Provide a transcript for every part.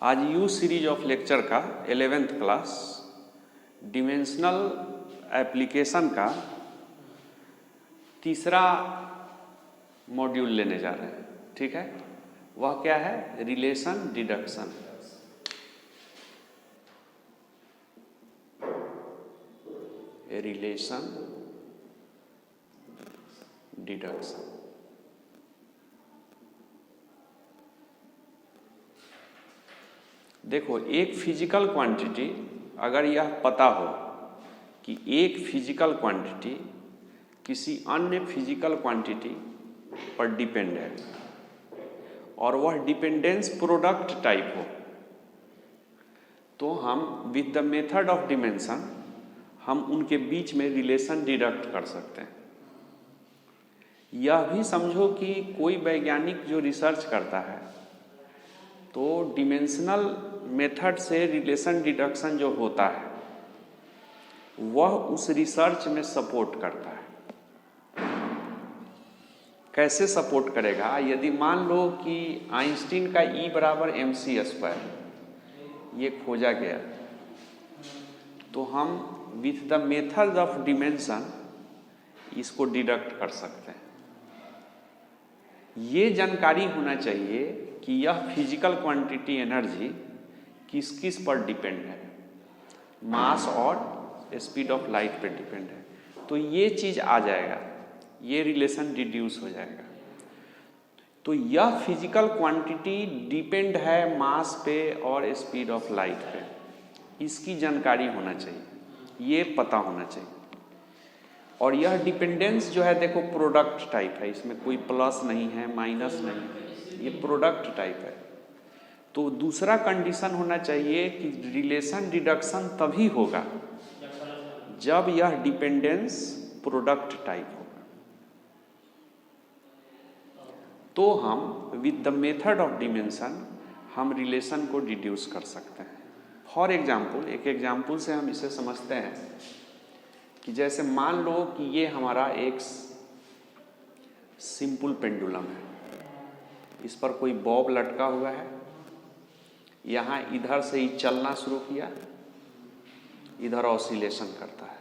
आज you series of lecture का 11th class dimensional application का तीसरा मॉड्यूल लेने जा रहे हैं। ठीक है, वह क्या है? Relation deduction. Relation deduction. देखो, एक फिजिकल क्वांटिटी अगर यह पता हो कि एक फिजिकल क्वांटिटी किसी अन्य फिजिकल क्वांटिटी पर डिपेंड है और वह डिपेंडेंस प्रोडक्ट टाइप हो, तो हम with the method of dimension हम उनके बीच में रिलेशन डिडक्ट कर सकते हैं। यह भी समझो कि कोई वैज्ञानिक जो रिसर्च करता है तो डिमेंशनल मेथड से रिलेशन डिडक्शन जो होता है वह उस रिसर्च में सपोर्ट करता है। कैसे सपोर्ट करेगा? यदि मान लो कि आइंस्टीन का E बराबर mc² ये खोजा गया, तो हम with the method of dimension इसको डिडक्ट कर सकते हैं। ये जानकारी होना चाहिए कि यह फिजिकल क्वांटिटी एनर्जी किस किस पर डिपेंड है, मास और स्पीड ऑफ लाइट पे डिपेंड है। तो ये चीज़ आ जाएगा, ये रिलेशन डिड्यूस हो जाएगा। तो यह फिजिकल क्वांटिटी डिपेंड है मास पे और स्पीड ऑफ लाइट पे, इसकी जानकारी होना चाहिए, ये पता होना चाहिए। और यह डिपेंडेंस जो है, देखो प्रोडक्ट टाइप है, इसमें कोई प्लस नहीं है माइनस नहीं है, ये प्रोडक्ट टाइप है। तो दूसरा कंडीशन होना चाहिए कि रिलेशन डिडक्शन तभी होगा जब यह डिपेंडेंस प्रोडक्ट टाइप होगा। तो हम with the method of dimension हम रिलेशन को डिड्यूस कर सकते हैं। फॉर एग्जाम्पल, एक एग्जाम्पल से हम इसे समझते हैं कि जैसे मान लो कि ये हमारा एक सिंपल पेंडुलम है, इस पर कोई बॉब लटका हुआ है, यहाँ इधर से ही चलना शुरू किया, इधर ऑसिलेशन करता है।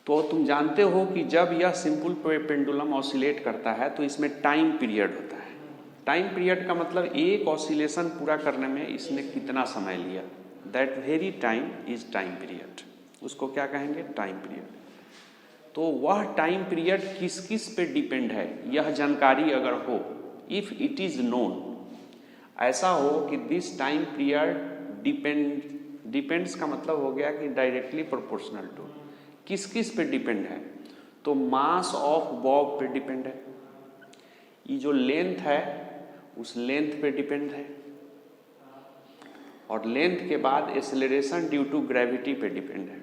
तो तुम जानते हो कि जब यह सिंपल पेंडुलम ऑसिलेट करता है तो इसमें टाइम पीरियड होता है। टाइम पीरियड का मतलब एक ऑसिलेशन पूरा करने में इसने कितना समय लिया, that very time is time period. उसको क्या कहेंगे? Time period. तो वह टाइम पीरियड किस किस पे डिपेंड है, यह जानकारी अगर हो, इफ इट इज नोन, ऐसा हो कि दिस टाइम पीरियड डिपेंड्स का मतलब हो गया कि डायरेक्टली प्रोपोर्शनल टू, किस किस पे डिपेंड है, तो मास ऑफ बॉब पे डिपेंड है, ये जो लेंथ है उस लेंथ पे डिपेंड है, और लेंथ के बाद एक्सेलरेशन ड्यू टू ग्रेविटी पे डिपेंड है।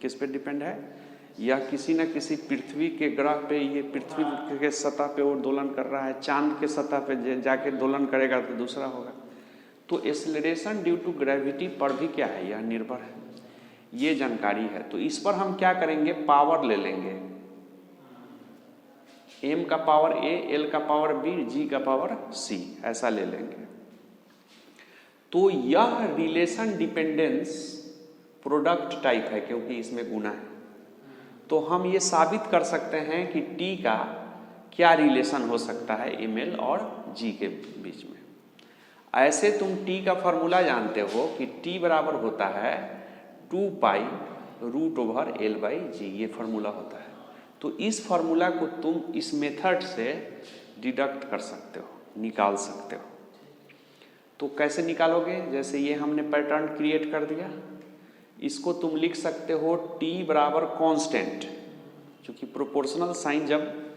किस पे डिपेंड है? यह किसी न किसी पृथ्वी के ग्रह पे, ये पृथ्वी के सतह पे और दोलन कर रहा है, चांद के सतह पे जाके दोलन करेगा तो दूसरा होगा। तो एक्सेलरेशन ड्यू टू ग्रेविटी पर भी क्या है, यह निर्भर है। ये जानकारी है, तो इस पर हम क्या करेंगे? पावर ले लेंगे, m का पावर a, l का पावर b, g का पावर c, ऐसा ले लेंगे। तो यह रिलेशन डिपेंडेंस प्रोडक्ट टाइप है क्योंकि इसमें गुना है। तो हम ये साबित कर सकते हैं कि T का क्या रिलेशन हो सकता है ml और G के बीच में। ऐसे तुम T का फॉर्मूला जानते हो कि T बराबर होता है 2π√L/G, ये फॉर्मूला होता है। तो इस फॉर्मूला को तुम इस मेथड से डिडक्ट कर सकते हो, निकाल सकते हो। तो कैसे निकालोगे? जैसे ये हमने पैटर्न क्रिएट कर दिया, इसको तुम लिख सकते हो T बराबर कांस्टेंट, क्योंकि प्रोपोर्शनल साइन जब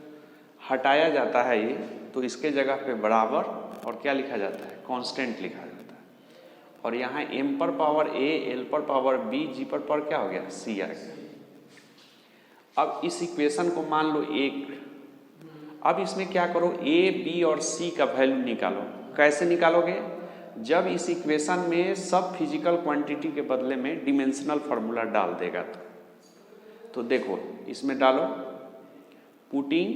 हटाया जाता है ये, तो इसके जगह पे बराबर और क्या लिखा जाता है? कांस्टेंट लिखा जाता है। और यहाँ m पर पावर a, l पर पावर b, g पर पावर क्या हो गया? c आ गया। अब इस इक्वेशन को मान लो एक, अब इसमें क्या करो? a, b और c का वैल्यू निकालो। कैसे निकालोगे? जब इस इक्वेशन में सब फिजिकल क्वांटिटी के बदले में डिमेंशनल फार्मूला डाल देगा तो देखो इसमें डालो, पुटिंग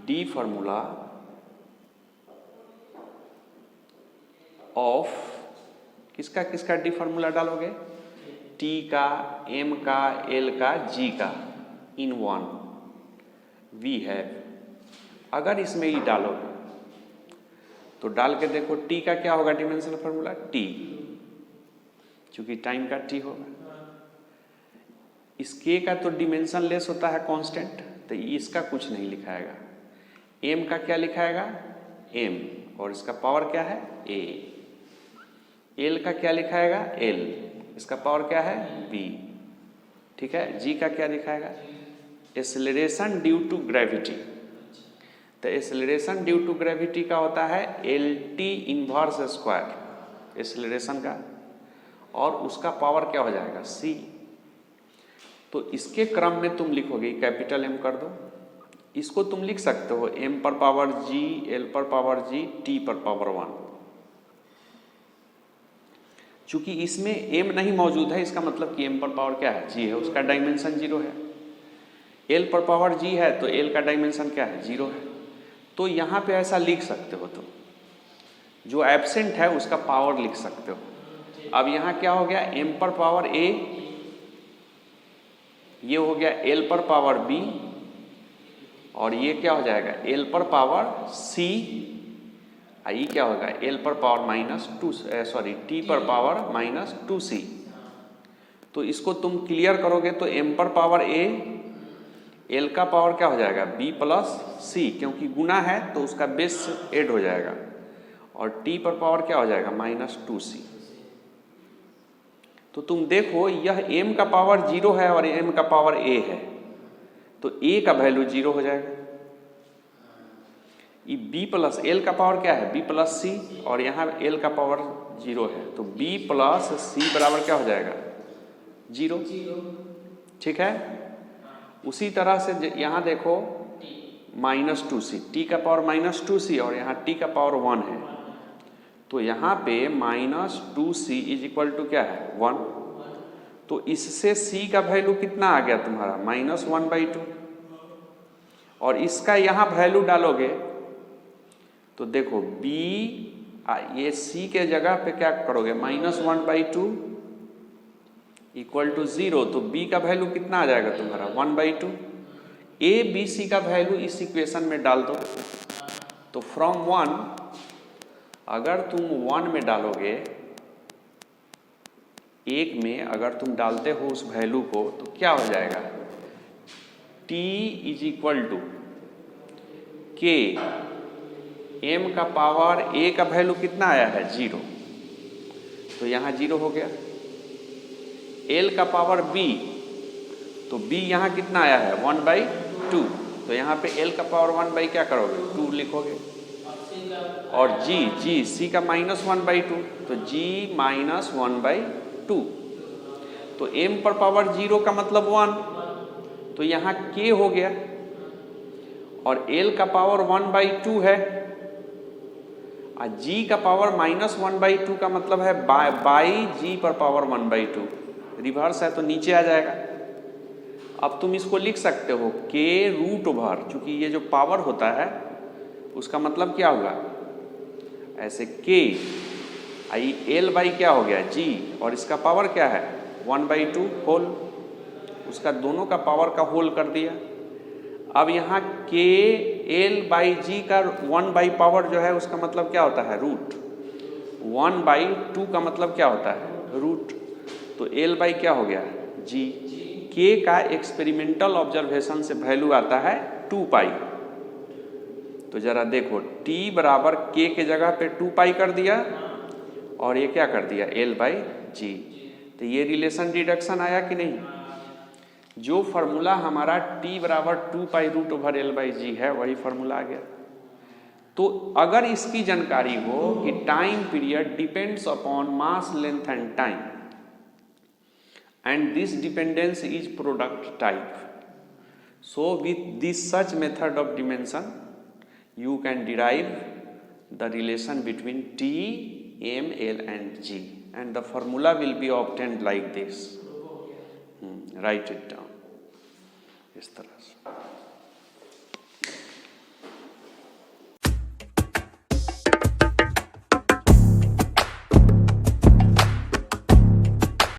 d फार्मूला ऑफ किसका किसका डी फार्मूला डालोगे, टी का, एम का, एल का, जी का, इन वन वी हैव। अगर इसमें ई डालोगे तो डाल के देखो टी का क्या होगा डिमेंशनल फार्मूला, टी, चूंकि टाइम का टी होगा। इस के का तो डिमेंशन लेस होता है कांस्टेंट, तो इसका कुछ नहीं लिखाएगा। एम का क्या लिखाएगा, एम, और इसका पावर क्या है, ए। एल का क्या लिखाएगा, एल, इसका पावर क्या है, बी। ठीक है। जी का क्या लिखाएगा, एक्सेलरेशन ड्यू टू ग्रेविटी। तो एक्सेलरेशन ड्यू टू ग्रेविटी का होता है L T inverse square acceleration का, और उसका पावर क्या हो जाएगा, सी। तो इसके क्रम में तुम लिखोगे, कैपिटल एम कर दो, इसको तुम लिख सकते हो एम पर पावर जी, एल पर पावर जी, टी पर पावर 1। चूंकि इसमें एम नहीं मौजूद है, इसका मतलब कि एम पर पावर क्या है, जी है, उसका डायमेंशन 0 है। एल पर पावर जी है तो एल का डायमेंशन क्या है, 0 है। तो यहाँ पे ऐसा लिख सकते हो तुम, जो एब्सेंट है उसका पावर लिख सकते हो। अब यहाँ क्या हो गया, एम पर पावर ए, ये हो गया एल पर पावर बी, और ये क्या हो जाएगा, एल पर पावर सी, ये क्या होगा, एल पर पावर -2, टी पर पावर -2c। तो इसको तुम क्लियर करोगे तो एम पर पावर ए, एल का पावर क्या हो जाएगा, बी प्लस सी, क्योंकि गुना है तो उसका बेस ऐड हो जाएगा, और टी पर पावर क्या हो जाएगा, -2c। तो तुम देखो यह m का पावर 0 है और m का पावर a है, तो a का वैल्यू 0 हो जाएगा। ये b प्लस l का पावर क्या है, b प्लस c, और यहाँ l का पावर 0 है, तो b प्लस c बराबर क्या हो जाएगा, 0। ठीक है। उसी तरह से यहाँ देखो -2c, t का पावर -2c, और यहाँ t का पावर 1 है, तो यहाँ पे -2c इज इक्वल टू क्या है, 1। तो इससे c का वैल्यू कितना आ गया तुम्हारा, -1/2, और इसका यहाँ वैल्यू डालोगे तो देखो b, ये c के जगह पे क्या करोगे, -1/2 इक्वल टू 0, तो b का वैल्यू कितना आ जाएगा तुम्हारा, 1/2। a b c का वैल्यू इस इक्वेशन में डाल दो, तो फ्रॉम 1, अगर तुम 1 में डालोगे, एक में अगर तुम डालते हो उस वैल्यू को, तो क्या हो जाएगा, t इज इक्वल टू के, m का पावर a का वैल्यू कितना आया है, 0, तो यहाँ 0 हो गया। l का पावर b, तो b यहाँ कितना आया है, 1/2, तो यहाँ पे l का पावर 1 क्या करोगे, 2 लिखोगे, और g c का -1/2, तो g -1/2, तो m पर पावर 0 का मतलब 1, तो यहाँ k हो गया, और l का पावर 1/2 है, और g का पावर -1/2 का मतलब है बाई g पर पावर 1/2, रिवर्स है तो नीचे आ जाएगा। अब तुम इसको लिख सकते हो k √, चूंकि ये जो पावर होता है उसका मतलब क्या होगा, ऐसे k, l बाई क्या हो गया, g, और इसका पावर क्या है, 1/2 होल, उसका दोनों का पावर का होल कर दिया। अब यहाँ k l/g का 1 पावर जो है उसका मतलब क्या होता है, रूट, 1/2 का मतलब क्या होता है, रूट, तो l क्या हो गया, g। k का एक्सपेरिमेंटल ऑब्जर्वेशन से वैल्यू आता है 2π, तो जरा देखो t बराबर k के जगह पे 2π कर दिया, और ये क्या कर दिया, l/g। तो ये रिलेशन डिडक्शन आया कि नहीं, जो फार्मूला हमारा t बराबर 2π√l/g है वही फार्मूला आ गया। तो अगर इसकी जानकारी हो कि time period depends upon mass length and time, and this dependence is product type, so with this such method of dimension you can derive the relation between t, m, l and g, and the formula will be obtained like this. Write it down इस तरह से।